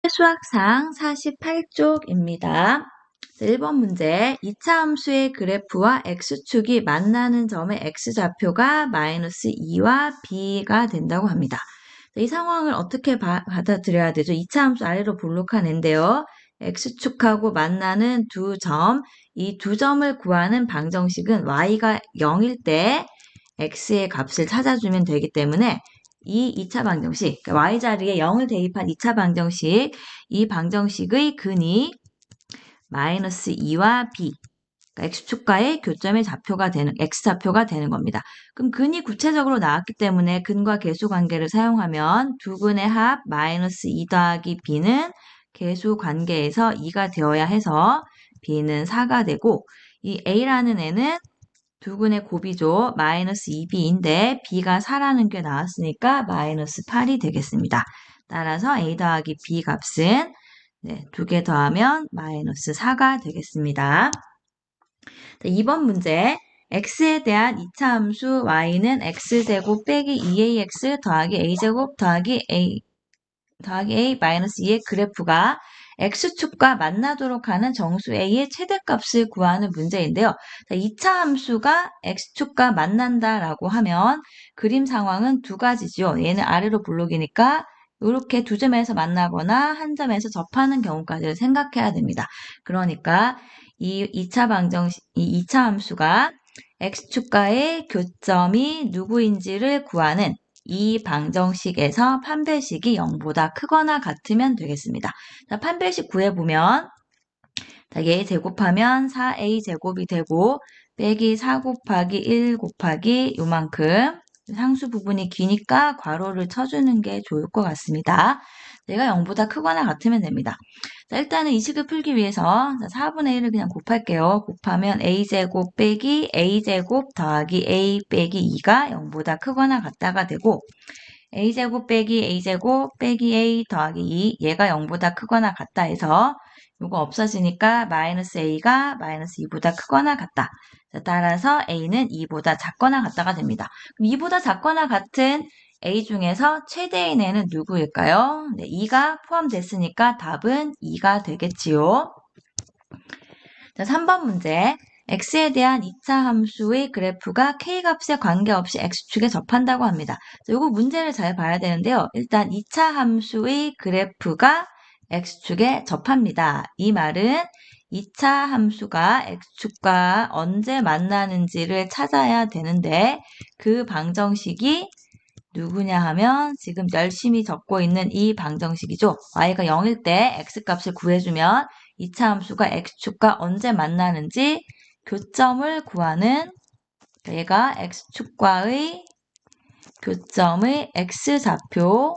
수학상 48쪽입니다. 1번 문제, 2차 함수의 그래프와 x축이 만나는 점의 x좌표가 마이너스 2와 b가 된다고 합니다. 이 상황을 어떻게 받아들여야 되죠? 2차 함수 아래로 볼록한 애인데요. x축하고 만나는 두 점, 이 두 점을 구하는 방정식은 y가 0일 때 x의 값을 찾아주면 되기 때문에 이 2차 방정식, 그러니까 y자리에 0을 대입한 2차 방정식, 이 방정식의 근이 마이너스 2와 b, 그러니까 x축과의 교점의 좌표가 되는, x좌표가 되는 겁니다. 그럼 근이 구체적으로 나왔기 때문에 근과 계수 관계를 사용하면 두 근의 합 마이너스 2 더하기 b는 계수 관계에서 2가 되어야 해서 b는 4가 되고, 이 a라는 애는 두 근의 곱이죠. 마이너스 2b인데 b가 4라는 게 나왔으니까 마이너스 8이 되겠습니다. 따라서 a 더하기 b 값은 두 개 더하면 마이너스 4가 되겠습니다. 2번 문제, x에 대한 2차 함수 y는 x제곱 빼기 2ax 더하기 a제곱 더하기 a 마이너스 2의 그래프가 x축과 만나도록 하는 정수 a의 최대값을 구하는 문제인데요. 2차 함수가 x축과 만난다라고 하면 그림 상황은 두 가지죠. 얘는 아래로 볼록이니까 이렇게 두 점에서 만나거나 한 점에서 접하는 경우까지를 생각해야 됩니다. 그러니까 이 2차 함수가 x축과의 교점이 누구인지를 구하는 이 방정식에서 판별식이 0보다 크거나 같으면 되겠습니다. 자, 판별식 구해보면 얘 제곱하면 4a 제곱이 되고 빼기 4 곱하기 1 곱하기 요만큼, 상수 부분이 기니까 괄호를 쳐주는 게 좋을 것 같습니다. 얘가 0보다 크거나 같으면 됩니다. 자, 일단은 이 식을 풀기 위해서 4분의 1을 그냥 곱할게요. 곱하면 a제곱 빼기 a제곱 더하기 a 빼기 2가 0보다 크거나 같다가 되고, a제곱 빼기 a제곱 빼기 a 더하기 2, 얘가 0보다 크거나 같다 해서 요거 없어지니까 마이너스 a가 마이너스 2보다 크거나 같다. 자, 따라서 a는 2보다 작거나 같다가 됩니다. 그럼 2보다 작거나 같은 a 중에서 최대인 애는 누구일까요? 2가 포함됐으니까 답은 2가 되겠지요. 자, 3번 문제. x에 대한 2차 함수의 그래프가 k값에 관계없이 x축에 접한다고 합니다. 요거 문제를 잘 봐야 되는데요. 일단 2차 함수의 그래프가 x축에 접합니다. 이 말은 2차 함수가 x축과 언제 만나는지를 찾아야 되는데 그 방정식이 누구냐 하면 지금 열심히 적고 있는 이 방정식이죠. y가 0일 때 x값을 구해주면 2차 함수가 x축과 언제 만나는지 교점을 구하는, 얘가 x축과의 교점의 x좌표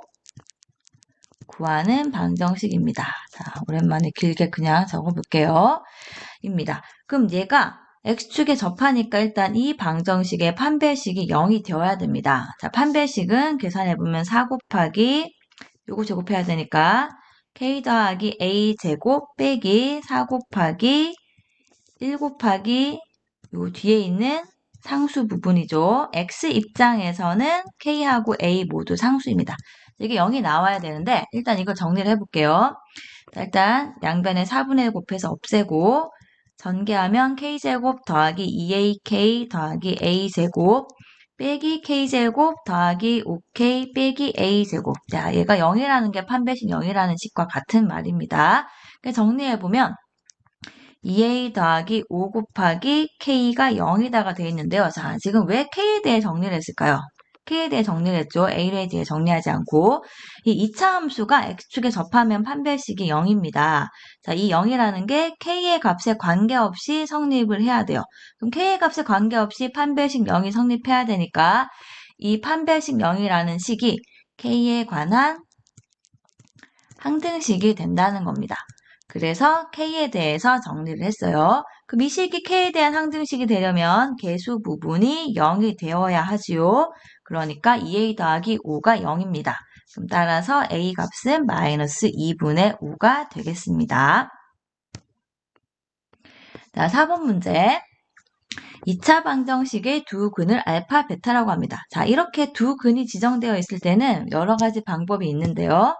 구하는 방정식입니다. 자, 오랜만에 길게 그냥 적어볼게요. 입니다. 그럼 얘가 x축에 접하니까 일단 이 방정식의 판별식이 0이 되어야 됩니다. 자, 판별식은 계산해보면 4 곱하기 요거 제곱해야 되니까 k 더하기 a 제곱 빼기 4 곱하기 1 곱하기 요 뒤에 있는 상수 부분이죠. x 입장에서는 k하고 a 모두 상수입니다. 이게 0이 나와야 되는데 일단 이거 정리를 해볼게요. 자, 일단 양변에 4분의 1 곱해서 없애고 전개하면 k제곱 더하기 2ak 더하기 a제곱 빼기 k제곱 더하기 5k 빼기 a제곱. 자, 얘가 0이라는 게 판별식 0이라는 식과 같은 말입니다. 정리해보면 2a 더하기 5 곱하기 k가 0이다가 되어 있는데요. 자, 지금 왜 k에 대해 정리를 했을까요? k에 대해 정리를 했죠. a에 대해 정리하지 않고. 이 2차 함수가 x축에 접하면 판별식이 0입니다. 자, 이 0이라는 게 k의 값에 관계없이 성립을 해야 돼요. 그럼 k의 값에 관계없이 판별식 0이 성립해야 되니까 이 판별식 0이라는 식이 k에 관한 항등식이 된다는 겁니다. 그래서 k에 대해서 정리를 했어요. 그럼 이 식이 k에 대한 항등식이 되려면 계수 부분이 0이 되어야 하지요. 그러니까 2a 더하기 5가 0입니다. 그럼 따라서 a 값은 마이너스 2분의 5가 되겠습니다. 자, 4번 문제. 2차 방정식의 두 근을 알파, 베타라고 합니다. 자, 이렇게 두 근이 지정되어 있을 때는 여러 가지 방법이 있는데요.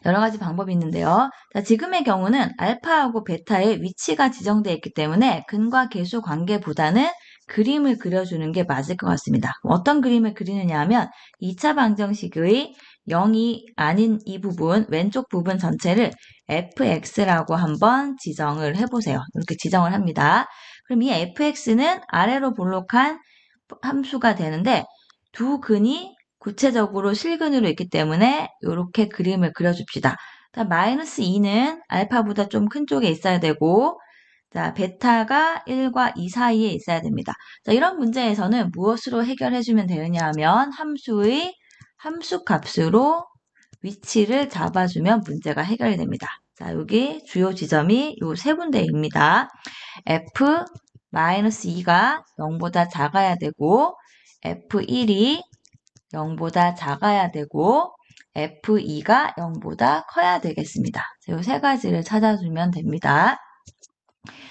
여러 가지 방법이 있는데요. 자, 지금의 경우는 알파하고 베타의 위치가 지정되어 있기 때문에 근과 계수 관계보다는 그림을 그려주는 게 맞을 것 같습니다. 어떤 그림을 그리느냐 하면 2차 방정식의 0이 아닌 이 부분, 왼쪽 부분 전체를 fx라고 한번 지정을 해보세요. 이렇게 지정을 합니다. 그럼 이 fx는 아래로 볼록한 함수가 되는데 두 근이 구체적으로 실근으로 있기 때문에 이렇게 그림을 그려줍시다. 자, 마이너스 2는 알파보다 좀 큰 쪽에 있어야 되고, 자, 베타가 1과 2 사이에 있어야 됩니다. 자, 이런 문제에서는 무엇으로 해결해주면 되느냐 하면 함수의 함수 값으로 위치를 잡아주면 문제가 해결이 됩니다. 자, 여기 주요 지점이 요 세 군데입니다. f-2가 0보다 작아야 되고, f1이 0보다 작아야 되고 F2가 0보다 커야 되겠습니다. 이 세 가지를 찾아주면 됩니다.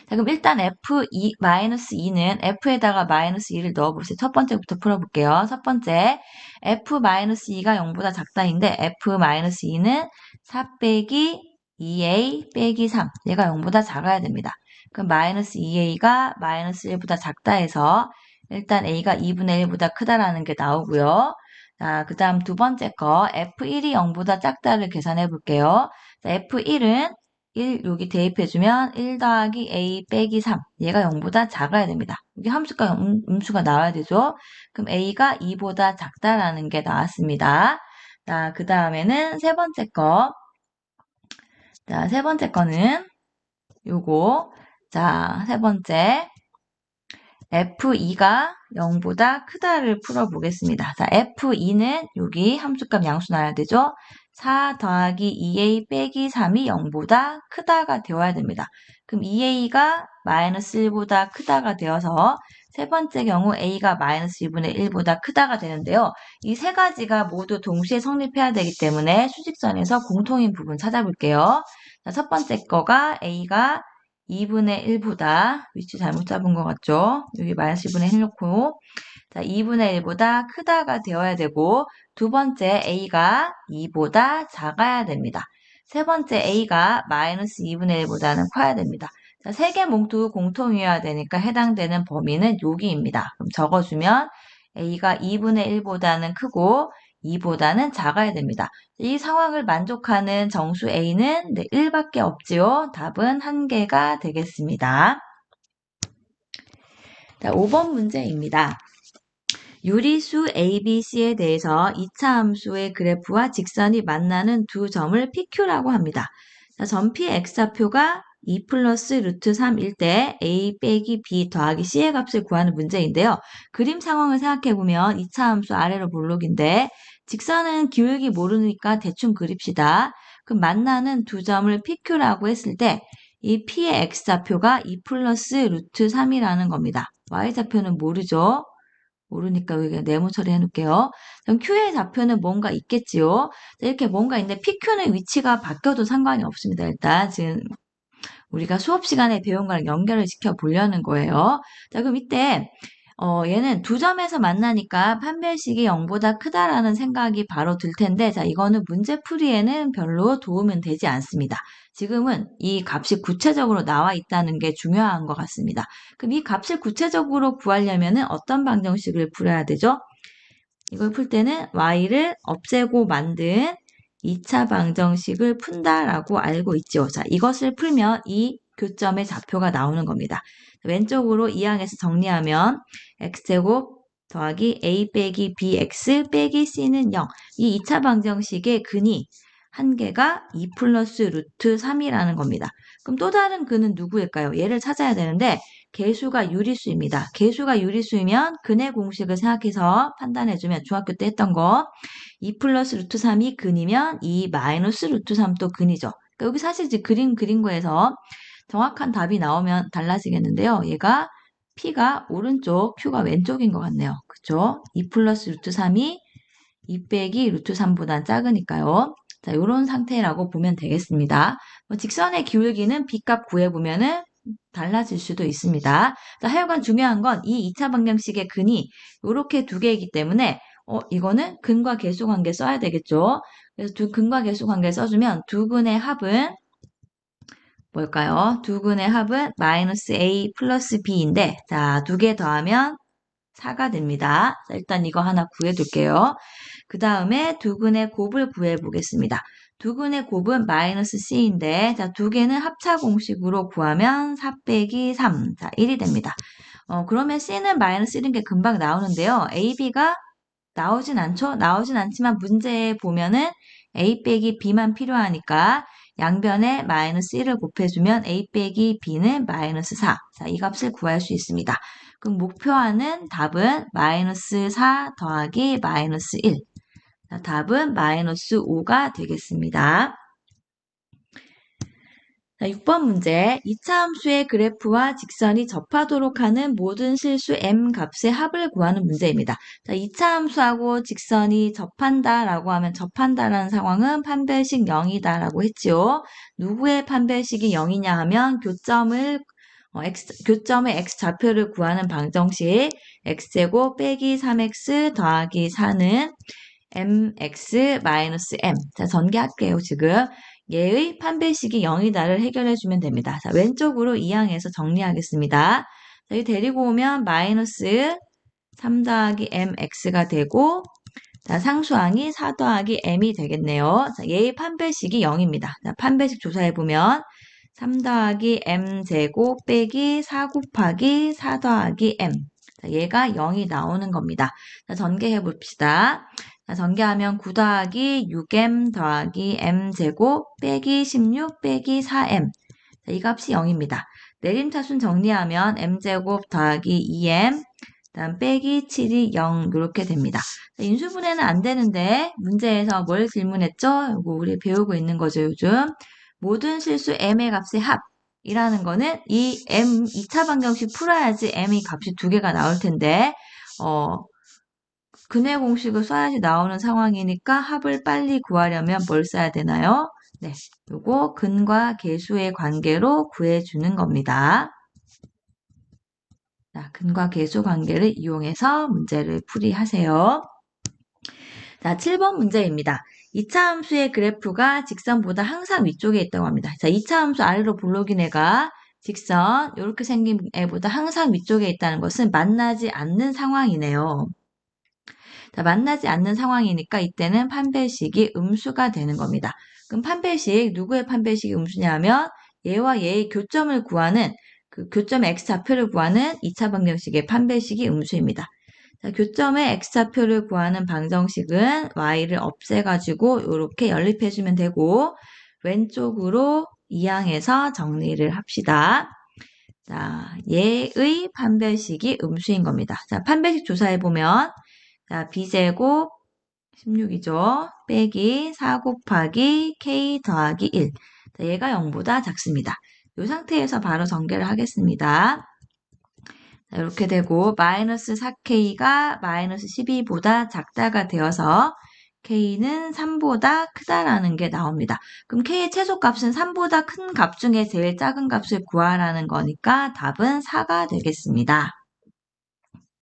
자, 그럼 일단 F2-2는 F에다가 마이너스 2를 넣어보세요. 첫 번째부터 풀어볼게요. 첫 번째, F-2가 0보다 작다인데 F-2는 4 빼기 2A 빼기 3. 얘가 0보다 작아야 됩니다. 그럼 마이너스 2A가 마이너스 1보다 작다 해서 일단 A가 2분의 1보다 크다라는 게 나오고요. 자, 그 다음 두 번째 거 F1이 0보다 작다를 계산해 볼게요. 자, F1은 1 여기 대입해주면 1 더하기 A 빼기 3 얘가 0보다 작아야 됩니다. 여기 함수가 음수가 나와야 되죠. 그럼 A가 2보다 작다라는 게 나왔습니다. 자, 그 다음에는 세 번째 거. 자, 세 번째 거는 요거. 자, 세 번째. F2가 0보다 크다를 풀어보겠습니다. 자, F2는 여기 함수값 양수 나와야 되죠? 4 더하기 2A 빼기 3이 0보다 크다가 되어야 됩니다. 그럼 2A가 마이너스 1보다 크다가 되어서 세 번째 경우 A가 마이너스 2분의 1보다 크다가 되는데요. 이 세 가지가 모두 동시에 성립해야 되기 때문에 수직선에서 공통인 부분 찾아볼게요. 자, 첫 번째 거가 A가 2분의 1보다 위치 잘못 잡은 것 같죠? 여기 마이너스 2분의 1 놓고 자, 2분의 1보다 크다가 되어야 되고 두 번째 A가 2보다 작아야 됩니다. 세 번째 A가 마이너스 2분의 1보다는 커야 됩니다. 자, 세 개 모두 공통이어야 되니까 해당되는 범위는 여기입니다. 그럼 적어주면 A가 2분의 1보다는 크고 2보다는 작아야 됩니다. 이 상황을 만족하는 정수 A는 1밖에 없지요. 답은 1개가 되겠습니다. 자, 5번 문제입니다. 유리수 ABC에 대해서 2차 함수의 그래프와 직선이 만나는 두 점을 PQ라고 합니다. 자, 점피 X좌표가 2 플러스 루트 3일 때 A 빼기 B 더하기 C의 값을 구하는 문제인데요. 그림 상황을 생각해보면 2차 함수 아래로 볼록인데 직선은 기울기 모르니까 대충 그립시다. 그럼 만나는 두 점을 PQ라고 했을 때 이 P의 X좌표가 2 플러스 루트 3이라는 겁니다. Y좌표는 모르죠. 모르니까 여기 네모 처리해 놓을게요. 그럼 Q의 좌표는 뭔가 있겠지요. 이렇게 뭔가 있는데 PQ는 위치가 바뀌어도 상관이 없습니다. 일단 지금 우리가 수업 시간에 배운 거랑 연결을 시켜 보려는 거예요. 자, 그럼 이때 얘는 두 점에서 만나니까 판별식이 0보다 크다라는 생각이 바로 들 텐데 자, 이거는 문제풀이에는 별로 도움은 되지 않습니다. 지금은 이 값이 구체적으로 나와 있다는 게 중요한 것 같습니다. 그럼 이 값을 구체적으로 구하려면 어떤 방정식을 풀어야 되죠? 이걸 풀 때는 y를 없애고 만든 2차 방정식을 푼다라고 알고 있죠. 자, 이것을 풀면 이 교점의 좌표가 나오는 겁니다. 왼쪽으로 이항에서 정리하면 x제곱 더하기 a 빼기 bx 빼기 c는 0. 이 2차 방정식의 근이 한 개가 2 플러스 루트 3이라는 겁니다. 그럼 또 다른 근은 누구일까요? 얘를 찾아야 되는데 개수가 유리수입니다. 개수가 유리수이면 근의 공식을 생각해서 판단해주면 중학교 때 했던 거 2 플러스 루트 3이 근이면 2 마이너스 루트 3도 근이죠. 그러니까 여기 사실 이제 그린 거에서 정확한 답이 나오면 달라지겠는데요. 얘가 P가 오른쪽, Q가 왼쪽인 것 같네요. 그쵸? 2 플러스 루트 3이 2 빼기 루트 3보다 작으니까요. 자, 요런 상태라고 보면 되겠습니다. 직선의 기울기는 B값 구해보면은 달라질 수도 있습니다. 자, 하여간 중요한 건 이 2차 방정식의 근이 이렇게 두 개이기 때문에 이거는 근과 계수 관계 써야 되겠죠? 그래서 근과 계수 관계 써주면 두근의 합은 뭘까요? 두근의 합은 마이너스 A 플러스 B인데, 자, 두 개 더하면 4가 됩니다. 자, 일단 이거 하나 구해둘게요. 그 다음에 두근의 곱을 구해보겠습니다. 두근의 곱은 마이너스 C인데, 자, 두 개는 합차 공식으로 구하면 4 빼기 3, 자, 1이 됩니다. 그러면 C는 마이너스 1인 게 금방 나오는데요. A, B가 나오진 않죠? 나오진 않지만 문제에 보면은 A 빼기 B만 필요하니까 양변에 마이너스 1을 곱해주면 A 빼기 B는 마이너스 4. 자, 이 값을 구할 수 있습니다. 그럼 목표하는 답은 마이너스 4 더하기 마이너스 1. 자, 답은 마이너스 5가 되겠습니다. 자, 6번 문제. 2차 함수의 그래프와 직선이 접하도록 하는 모든 실수 m 값의 합을 구하는 문제입니다. 자, 2차 함수하고 직선이 접한다라고 하면 접한다라는 상황은 판별식 0이다라고 했지요. 누구의 판별식이 0이냐 하면 교점의 x 좌표를 구하는 방정식 x제곱 빼기 3x 더하기 4는 mx-m. 자, 전개할게요, 지금. 얘의 판별식이 0이다를 해결해주면 됩니다. 자, 왼쪽으로 이항해서 정리하겠습니다. 자, 이 데리고 오면 마이너스 3 더하기 mx가 되고, 자, 상수항이 4 더하기 m이 되겠네요. 자, 얘의 판별식이 0입니다. 자, 판별식 조사해보면 3 더하기 m제곱 빼기 4 곱하기 4 더하기 m. 자, 얘가 0이 나오는 겁니다. 자, 전개해봅시다. 자, 전개하면 9 더하기 6m 더하기 m제곱 빼기 16 빼기 4m. 자, 이 값이 0입니다. 내림차순 정리하면 m제곱 더하기 2m, 다음 빼기 7이 0 이렇게 됩니다. 자, 인수분해는 안 되는데 문제에서 뭘 질문했죠? 이거 우리 배우고 있는 거죠, 요즘. 모든 실수 m의 값의 합이라는 거는 이 m 2차 방정식 풀어야지 m의 값이 두 개가 나올 텐데 근해 공식을 써야지 나오는 상황이니까 합을 빨리 구하려면 뭘 써야 되나요? 네, 요거 근과 계수의 관계로 구해주는 겁니다. 자, 근과 계수 관계를 이용해서 문제를 풀이하세요. 자, 7번 문제입니다. 2차 함수의 그래프가 직선보다 항상 위쪽에 있다고 합니다. 자, 2차 함수 아래로 볼록인 애가 직선 이렇게 생긴 애보다 항상 위쪽에 있다는 것은 만나지 않는 상황이네요. 자, 만나지 않는 상황이니까 이때는 판별식이 음수가 되는 겁니다. 그럼 판별식, 누구의 판별식이 음수냐면 얘와 얘의 교점을 구하는 그 교점의 x좌표를 구하는 2차 방정식의 판별식이 음수입니다. 자, 교점의 x좌표를 구하는 방정식은 y를 없애가지고 이렇게 연립해주면 되고 왼쪽으로 이항해서 정리를 합시다. 자, 얘의 판별식이 음수인 겁니다. 자, 판별식 조사해보면 자, b제곱 16이죠. 빼기 4 곱하기 k 더하기 1. 자, 얘가 0보다 작습니다. 이 상태에서 바로 전개를 하겠습니다. 자, 이렇게 되고 마이너스 4k가 마이너스 12보다 작다가 되어서 k는 3보다 크다라는 게 나옵니다. 그럼 k의 최소값은 3보다 큰 값 중에 제일 작은 값을 구하라는 거니까 답은 4가 되겠습니다.